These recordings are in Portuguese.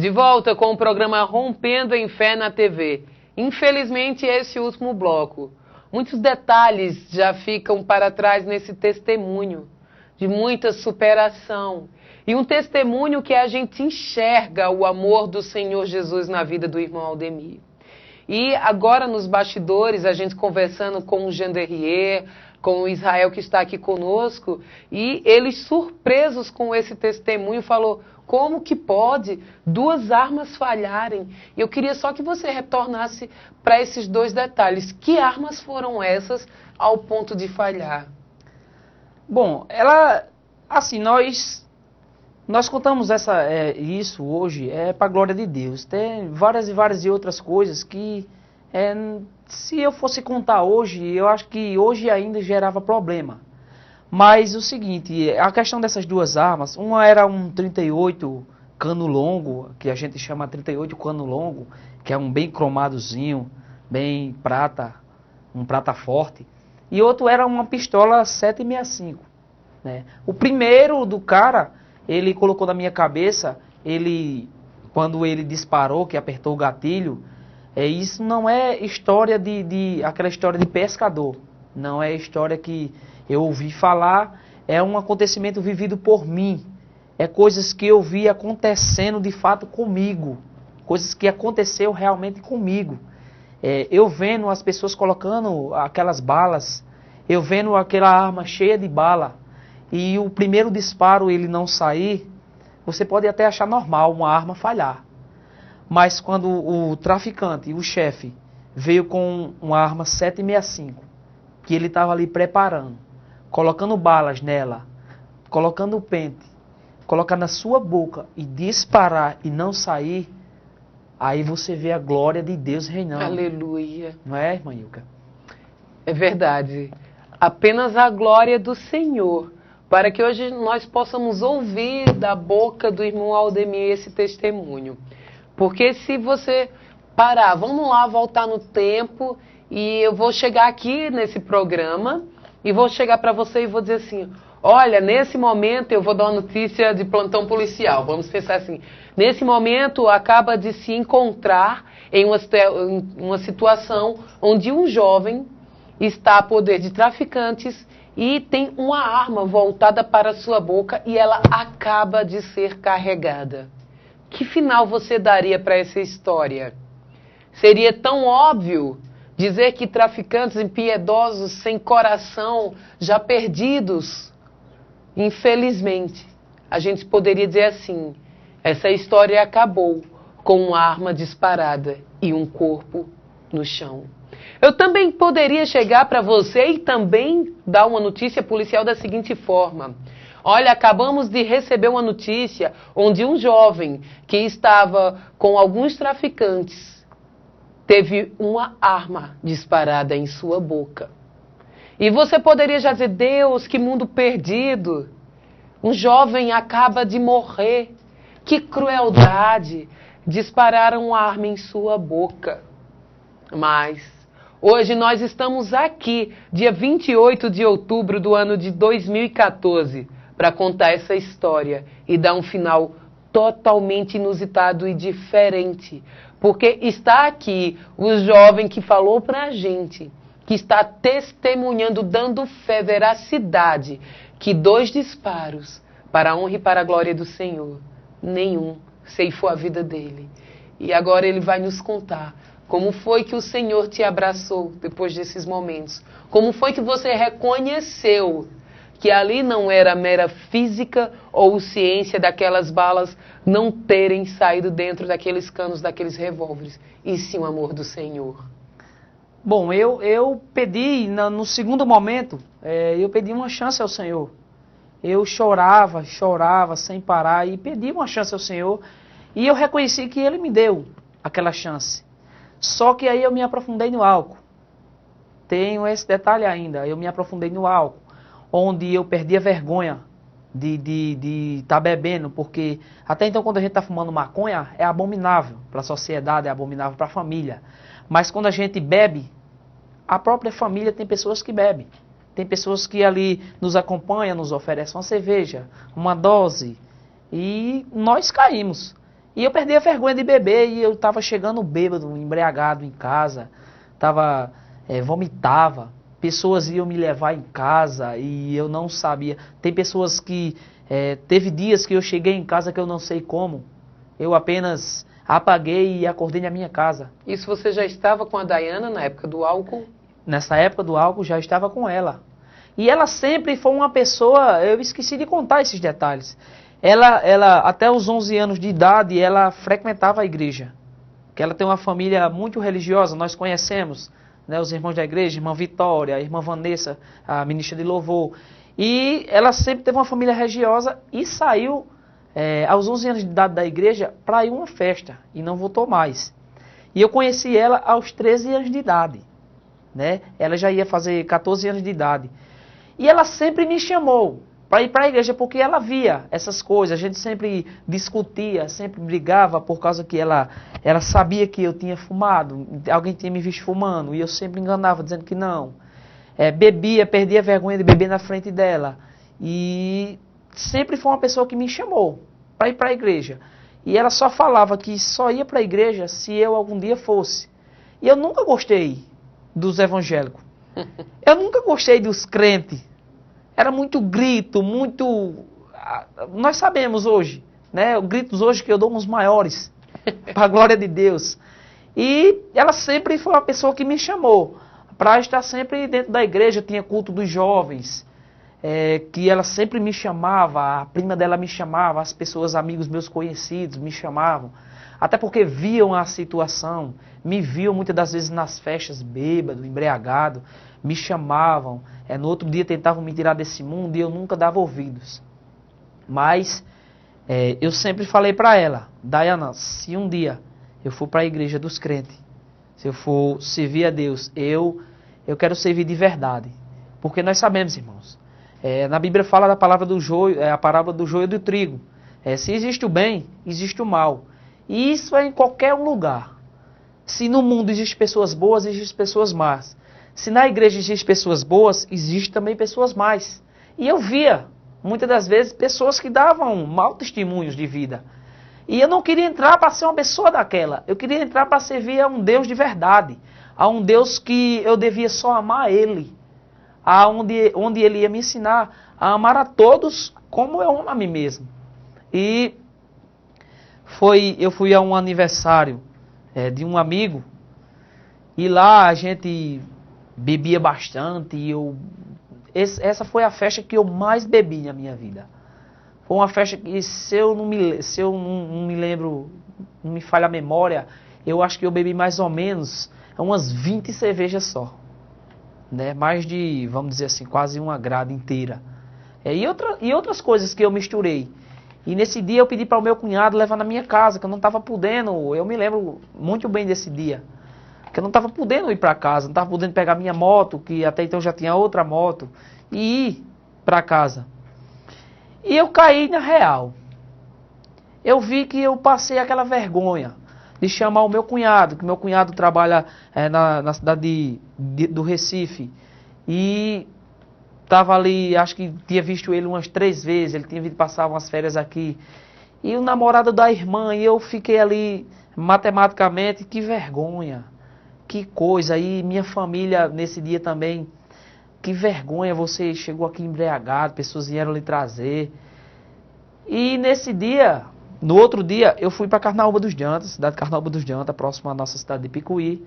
De volta com o programa Rompendo em Fé na TV. Infelizmente, esse último bloco. Muitos detalhes já ficam para trás nesse testemunho de muita superação. E um testemunho que a gente enxerga o amor do Senhor Jesus na vida do irmão Aldemir. E agora nos bastidores, a gente conversando com o Janderrier, com o Israel que está aqui conosco, e eles surpresos com esse testemunho, falou, como que pode 2 armas falharem? E eu queria só que você retornasse para esses 2 detalhes. Que armas foram essas ao ponto de falhar? Bom, assim, nós contamos isso hoje para a glória de Deus. Tem várias e outras coisas que, se eu fosse contar hoje, eu acho que hoje ainda gerava problema. Mas o seguinte, a questão dessas 2 armas, uma era um 38 cano longo, que a gente chama 38 cano longo, que é um bem cromadozinho, bem prata, um prata forte. E outro era uma pistola 7,65. Né? O primeiro do cara, ele colocou na minha cabeça, quando ele disparou, que apertou o gatilho, isso não é história aquela história de pescador. Não é história que eu ouvi falar, é um acontecimento vivido por mim. É coisas que eu vi acontecendo de fato comigo. Coisas que aconteceu realmente comigo. Eu vendo as pessoas colocando aquelas balas, eu vendo aquela arma cheia de bala, e o primeiro disparo ele não sair, você pode até achar normal uma arma falhar. Mas quando o traficante, o chefe, veio com uma arma 7,65, que ele estava ali preparando, colocando balas nela, colocando o pente, colocar na sua boca e disparar e não sair, aí você vê a glória de Deus reinando. Aleluia. Não é, irmã Ilka? É verdade. Apenas a glória do Senhor, para que hoje nós possamos ouvir da boca do irmão Aldemir esse testemunho. Porque se você parar, vamos lá voltar no tempo, e eu vou chegar aqui nesse programa, e vou chegar para você e vou dizer assim, olha, nesse momento eu vou dar uma notícia de plantão policial, vamos pensar assim, nesse momento acaba de se encontrar em uma situação onde um jovem está a poder de traficantes e tem uma arma voltada para a sua boca e ela acaba de ser carregada. Que final você daria para essa história? Seria tão óbvio dizer que traficantes impiedosos, sem coração, já perdidos, infelizmente, a gente poderia dizer assim, essa história acabou com uma arma disparada e um corpo no chão. Eu também poderia chegar para você e também dar uma notícia policial da seguinte forma. Olha, acabamos de receber uma notícia onde um jovem que estava com alguns traficantes teve uma arma disparada em sua boca. E você poderia já dizer, Deus, que mundo perdido. Um jovem acaba de morrer. Que crueldade. Dispararam uma arma em sua boca. Mas hoje nós estamos aqui, dia 28 de outubro do ano de 2014, para contar essa história e dar um final totalmente inusitado e diferente. Porque está aqui o jovem que falou para a gente, que está testemunhando, dando fé, veracidade, que 2 disparos, para a honra e para a glória do Senhor, nenhum ceifou a vida dele. E agora ele vai nos contar como foi que o Senhor te abraçou depois desses momentos. Como foi que você reconheceu que ali não era mera física ou ciência daquelas balas não terem saído dentro daqueles canos, daqueles revólveres, e sim o amor do Senhor. Bom, eu pedi, no segundo momento, eu pedi uma chance ao Senhor. Eu chorava sem parar e pedi uma chance ao Senhor. E eu reconheci que Ele me deu aquela chance. Só que aí eu me aprofundei no álcool. Tenho esse detalhe ainda, eu me aprofundei no álcool. Onde eu perdi a vergonha de estar bebendo, porque até então quando a gente está fumando maconha, é abominável para a sociedade, é abominável para a família. Mas quando a gente bebe, a própria família tem pessoas que bebem. Tem pessoas que ali nos acompanham, nos oferecem uma cerveja, uma dose, e nós caímos. E eu perdi a vergonha de beber e eu estava chegando bêbado, embriagado em casa, vomitava. Pessoas iam me levar em casa e eu não sabia. Tem pessoas que... teve dias que eu cheguei em casa que eu não sei como. Eu apenas apaguei e acordei na minha casa. Isso você já estava com a Dayana na época do álcool? Nessa época do álcool já estava com ela. E ela sempre foi uma pessoa... Eu esqueci de contar esses detalhes. Ela até os 11 anos de idade, ela frequentava a igreja. Que ela tem uma família muito religiosa, nós conhecemos, né, os irmãos da igreja, a irmã Vitória, a irmã Vanessa, a ministra de louvor. E ela sempre teve uma família religiosa e saiu aos 11 anos de idade da igreja para ir a uma festa e não voltou mais. E eu conheci ela aos 13 anos de idade. Né? Ela já ia fazer 14 anos de idade. E ela sempre me chamou para ir para a igreja porque ela via essas coisas. A gente sempre discutia, sempre brigava por causa que ela sabia que eu tinha fumado. Alguém tinha me visto fumando e eu sempre enganava dizendo que não. Bebia, perdia a vergonha de beber na frente dela. E sempre foi uma pessoa que me chamou para ir para a igreja. E ela só falava que só ia para a igreja se eu algum dia fosse. E eu nunca gostei dos evangélicos. Eu nunca gostei dos crentes. Era muito grito, muito... Nós sabemos hoje, né? Gritos hoje que eu dou uns maiores, para a glória de Deus. E ela sempre foi uma pessoa que me chamou para estar sempre dentro da igreja. Tinha culto dos jovens, que ela sempre me chamava, a prima dela me chamava, as pessoas, amigos meus conhecidos me chamavam. Até porque viam a situação, me viam muitas das vezes nas festas, bêbado, embriagado, me chamavam. No outro dia tentavam me tirar desse mundo e eu nunca dava ouvidos. Mas eu sempre falei para ela, Dayana, se um dia eu for para a igreja dos crentes, se eu for servir a Deus, eu quero servir de verdade. Porque nós sabemos, irmãos, na Bíblia fala da palavra do joio, a parábola do joio e do trigo. Se existe o bem, existe o mal. E isso é em qualquer lugar. Se no mundo existem pessoas boas, existem pessoas más. Se na igreja existem pessoas boas, existem também pessoas más. E eu via, muitas das vezes, pessoas que davam maus testemunhos de vida. E eu não queria entrar para ser uma pessoa daquela. Eu queria entrar para servir a um Deus de verdade. A um Deus que eu devia só amar Ele. Onde Ele ia me ensinar a amar a todos como eu amo a mim mesmo. E eu fui a um aniversário de um amigo. E lá a gente bebia bastante. Essa foi a festa que eu mais bebi na minha vida. Foi uma festa que, se eu não me lembro, não me falha a memória, eu acho que eu bebi mais ou menos umas 20 cervejas só. Né? Mais de, vamos dizer assim, quase uma grade inteira. E outras coisas que eu misturei. E nesse dia eu pedi para o meu cunhado levar na minha casa, que eu não estava podendo. Eu me lembro muito bem desse dia. Que eu não estava podendo ir para casa, não estava podendo pegar minha moto, que até então já tinha outra moto, e ir para casa. E eu caí na real. Eu vi que eu passei aquela vergonha de chamar o meu cunhado, que meu cunhado trabalha na cidade do Recife. E estava ali, acho que tinha visto ele umas 3 vezes, ele tinha vindo passar umas férias aqui. E o namorado da irmã, e eu fiquei ali, matematicamente, que vergonha, que coisa. E minha família, nesse dia também, que vergonha, você chegou aqui embriagado, pessoas vieram lhe trazer. E nesse dia, no outro dia, eu fui para Carnaúba dos Jantas, cidade de Carnaúba dos Jantas, próxima à nossa cidade de Picuí,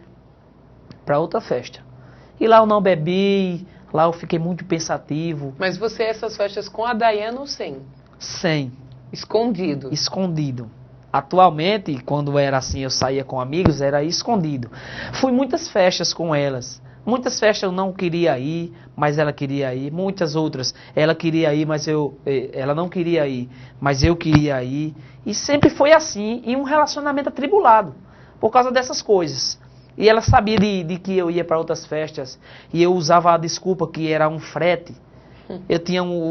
para outra festa. E lá eu não bebi, lá eu fiquei muito pensativo. Mas você essas festas com a Dayana ou sem? Sem. Escondido? Escondido. Atualmente, quando era assim, eu saía com amigos, era escondido. Fui muitas festas com elas. Muitas festas eu não queria ir, mas ela queria ir. Muitas outras, ela queria ir, mas ela não queria ir, mas eu queria ir. E sempre foi assim, e um relacionamento atribulado, por causa dessas coisas. E ela sabia de que eu ia para outras festas, e eu usava a desculpa que era um frete.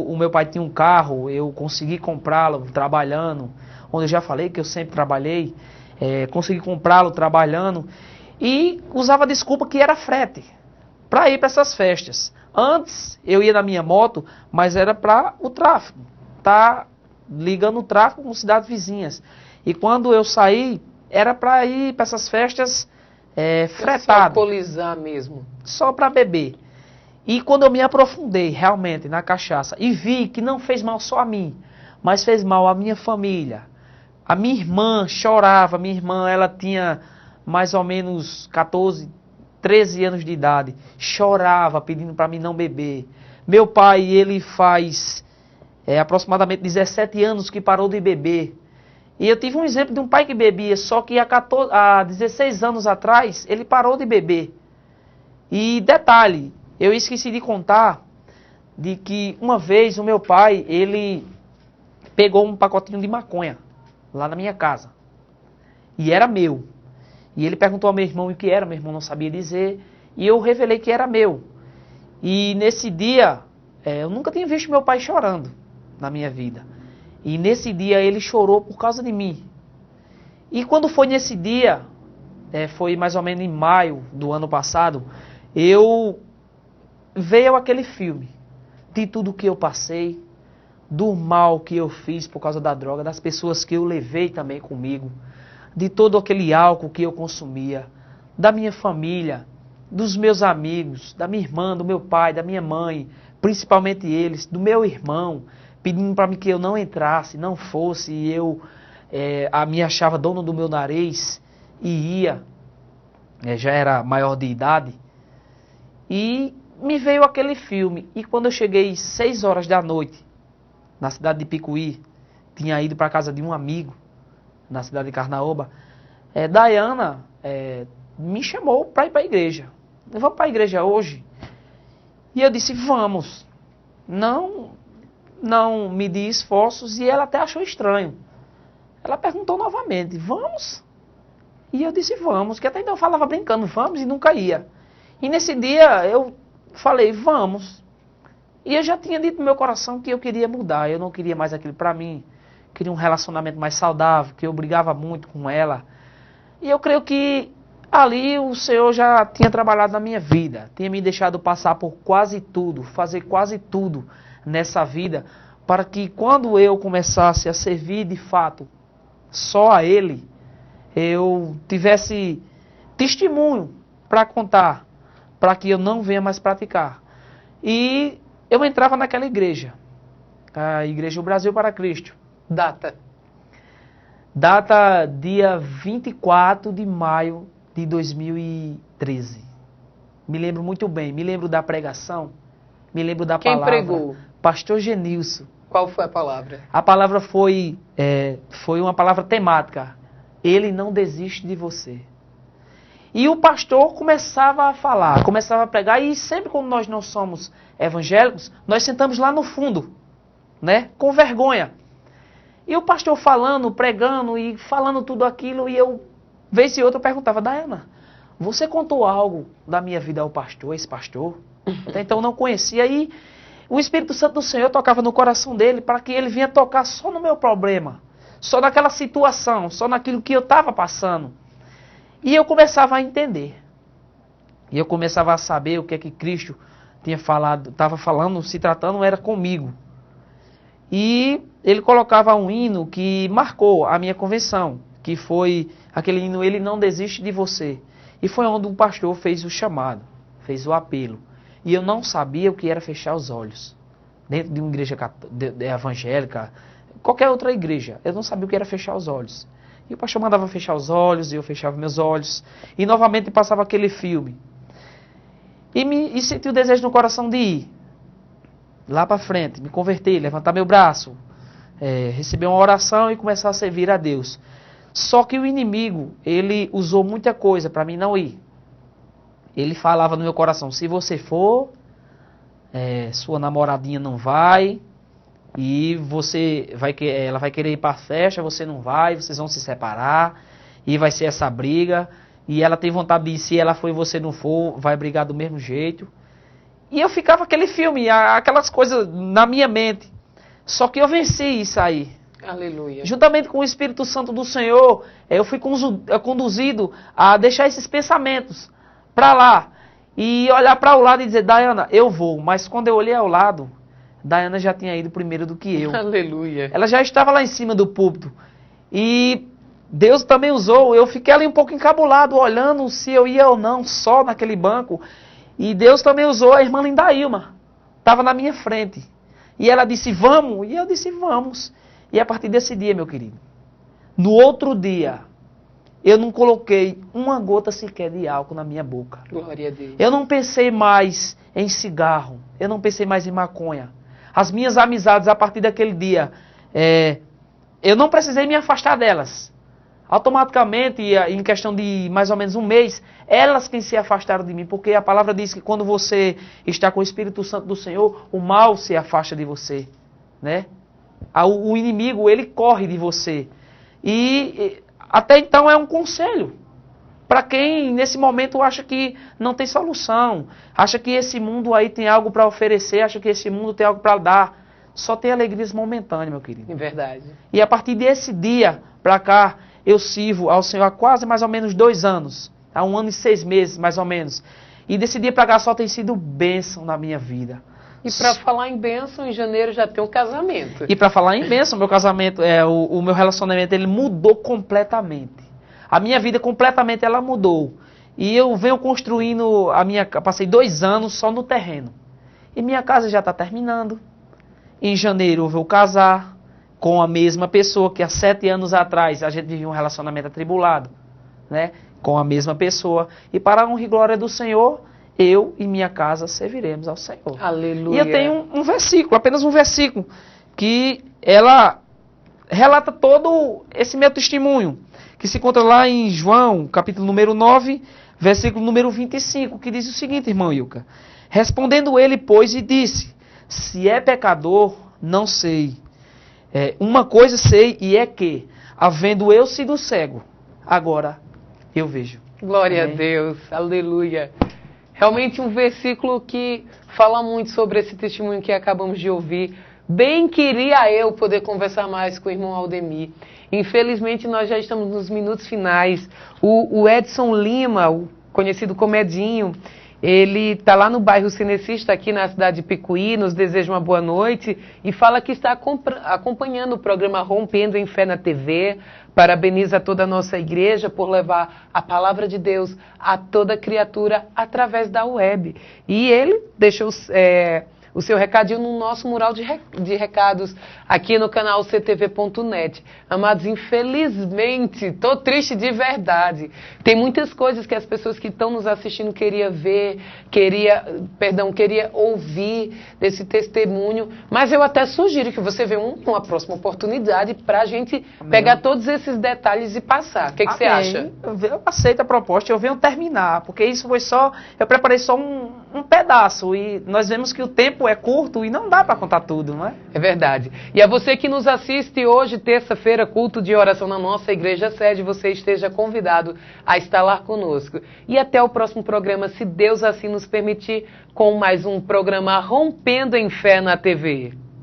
O meu pai tinha um carro, eu consegui comprá-lo trabalhando, onde eu já falei que eu sempre trabalhei, consegui comprá-lo trabalhando, e usava a desculpa que era frete, para ir para essas festas. Antes eu ia na minha moto, mas era para o tráfego, tá ligando o tráfego com cidades vizinhas. E quando eu saí, era para ir para essas festas fretado. Só alcoolizar mesmo. Só para beber. E quando eu me aprofundei realmente na cachaça e vi que não fez mal só a mim, mas fez mal à minha família. A minha irmã chorava, minha irmã ela tinha mais ou menos 14, 13 anos de idade, chorava pedindo para mim não beber. Meu pai, ele faz aproximadamente 17 anos que parou de beber. E eu tive um exemplo de um pai que bebia, só que há 16 anos atrás ele parou de beber. E detalhe, eu esqueci de contar de que uma vez o meu pai, ele pegou um pacotinho de maconha lá na minha casa. E era meu. E ele perguntou ao meu irmão o que era, meu irmão não sabia dizer, e eu revelei que era meu. E nesse dia, eu nunca tinha visto meu pai chorando na minha vida. E nesse dia ele chorou por causa de mim. E quando foi nesse dia, foi mais ou menos em maio do ano passado, veio aquele filme de tudo que eu passei, do mal que eu fiz por causa da droga, das pessoas que eu levei também comigo, de todo aquele álcool que eu consumia, da minha família, dos meus amigos, da minha irmã, do meu pai, da minha mãe, principalmente eles, do meu irmão, pedindo para mim que eu não entrasse, não fosse, e eu me achava dono do meu nariz e ia, já era maior de idade, e me veio aquele filme. E quando eu cheguei 6 horas da noite, na cidade de Picuí, tinha ido para a casa de um amigo, na cidade de Carnaúba, Diana me chamou para ir para a igreja. Vamos para a igreja hoje? E eu disse, vamos. Não medi esforços, e ela até achou estranho. Ela perguntou novamente, vamos? E eu disse, vamos, que até então eu falava brincando, vamos, e nunca ia. E nesse dia eu falei, vamos. E eu já tinha dito no meu coração que eu queria mudar, eu não queria mais aquilo para mim. Queria um relacionamento mais saudável, que eu brigava muito com ela. E eu creio que ali o Senhor já tinha trabalhado na minha vida, tinha me deixado passar por quase tudo, fazer quase tudo nessa vida, para que quando eu começasse a servir de fato só a Ele, eu tivesse testemunho para contar, para que eu não venha mais praticar. E eu entrava naquela igreja, a Igreja do Brasil para Cristo. Data dia 24 de maio de 2013. Me lembro muito bem, me lembro da pregação, me lembro da palavra. Quem pregou? Pastor Genilson. Qual foi a palavra? A palavra foi uma palavra temática. Ele não desiste de você. E o pastor começava a falar, começava a pregar, e sempre quando nós não somos evangélicos, nós sentamos lá no fundo, né, com vergonha. E o pastor falando, pregando e falando tudo aquilo, e eu, vez e outra, perguntava, Diana, você contou algo da minha vida ao pastor, esse pastor? Até então eu não conhecia, e o Espírito Santo do Senhor tocava no coração dele para que ele vinha tocar só no meu problema, só naquela situação, só naquilo que eu estava passando. E eu começava a entender. E eu começava a saber o que é que Cristo tinha falado, estava falando, se tratando, era comigo. E ele colocava um hino que marcou a minha convenção, que foi aquele hino, Ele Não Desiste de Você. E foi onde o pastor fez o chamado, fez o apelo. E eu não sabia o que era fechar os olhos. Dentro de uma igreja evangélica, qualquer outra igreja, eu não sabia o que era fechar os olhos. E o pastor mandava fechar os olhos, e eu fechava meus olhos. E novamente passava aquele filme. E senti o desejo no coração de ir lá para frente, me converter, levantar meu braço, receber uma oração e começar a servir a Deus. Só que o inimigo, ele usou muita coisa para mim não ir. Ele falava no meu coração, se você for, sua namoradinha não vai, e ela vai querer ir para a festa, você não vai, vocês vão se separar, e vai ser essa briga, e ela tem vontade de ir, se ela for e você não for, vai brigar do mesmo jeito. E eu ficava aquele filme, aquelas coisas na minha mente. Só que eu venci isso aí. Aleluia. Juntamente com o Espírito Santo do Senhor, eu fui conduzido a deixar esses pensamentos para lá. E olhar para o lado e dizer, Diana, eu vou. Mas quando eu olhei ao lado, Diana já tinha ido primeiro do que eu. Aleluia. Ela já estava lá em cima do púlpito. E Deus também usou, eu fiquei ali um pouco encabulado, olhando se eu ia ou não, só naquele banco. E Deus também usou a irmã Lindaílma. Estava na minha frente. E ela disse, vamos. E eu disse, vamos. E a partir desse dia, meu querido, no outro dia, eu não coloquei uma gota sequer de álcool na minha boca. Glória a Deus. Eu não pensei mais em cigarro. Eu não pensei mais em maconha. As minhas amizades, a partir daquele dia, eu não precisei me afastar delas. Automaticamente, em questão de mais ou menos um mês, elas quem se afastaram de mim, porque a palavra diz que quando você está com o Espírito Santo do Senhor, o mal se afasta de você, né? O inimigo, ele corre de você. E até então é um conselho para quem nesse momento acha que não tem solução, acha que esse mundo aí tem algo para oferecer, acha que esse mundo tem algo para dar. Só tem alegrias momentâneas, meu querido. É verdade. E a partir desse dia para cá, eu sirvo ao Senhor há quase mais ou menos 2 anos. Há 1 ano e 6 meses, mais ou menos. E desse dia para cá só tem sido bênção na minha vida. E para falar em bênção, em janeiro já tem um casamento. E para falar em bênção, meu casamento, o meu relacionamento, ele mudou completamente. A minha vida completamente, ela mudou. E eu venho construindo passei 2 anos só no terreno. E minha casa já está terminando. Em janeiro eu vou casar com a mesma pessoa que há 7 anos atrás a gente vivia um relacionamento atribulado, né? Com a mesma pessoa. E para a honra e glória do Senhor, eu e minha casa serviremos ao Senhor. Aleluia. E eu tenho um versículo, apenas um versículo, que ela relata todo esse meu testemunho, que se encontra lá em João, capítulo número 9, versículo número 25, que diz o seguinte, irmão Ilka. Respondendo ele, pois, e disse, se é pecador, não sei. Uma coisa sei, e é que, havendo eu sido cego, agora eu vejo. Glória Amém. a Deus, aleluia. Realmente um versículo que fala muito sobre esse testemunho que acabamos de ouvir. Bem queria eu poder conversar mais com o irmão Aldemir. Infelizmente nós já estamos nos minutos finais. O Edson Lima, o conhecido como Edinho, ele está lá no bairro Cinecista, aqui na cidade de Picuí, nos deseja uma boa noite e fala que está acompanhando o programa Rompendo em Fé na TV. Parabeniza toda a nossa igreja por levar a palavra de Deus a toda criatura através da web. E ele deixou o seu recadinho no nosso mural de recados aqui no canal ctv.net. Amados, infelizmente, estou triste de verdade. Tem muitas coisas que as pessoas que estão nos assistindo queria ver, queria ouvir desse testemunho, mas eu até sugiro que você venha uma próxima oportunidade para a gente pegar todos esses detalhes e passar. O que você acha? Eu aceito a proposta, eu venho terminar, porque isso foi só, eu preparei só um pedaço e nós vemos que o tempo é curto e não dá para contar tudo, não é? É verdade. E a você que nos assiste hoje, terça-feira, culto de oração na nossa igreja sede, você esteja convidado a estar lá conosco. E até o próximo programa, se Deus assim nos permitir, com mais um programa Rompendo em Fé na TV.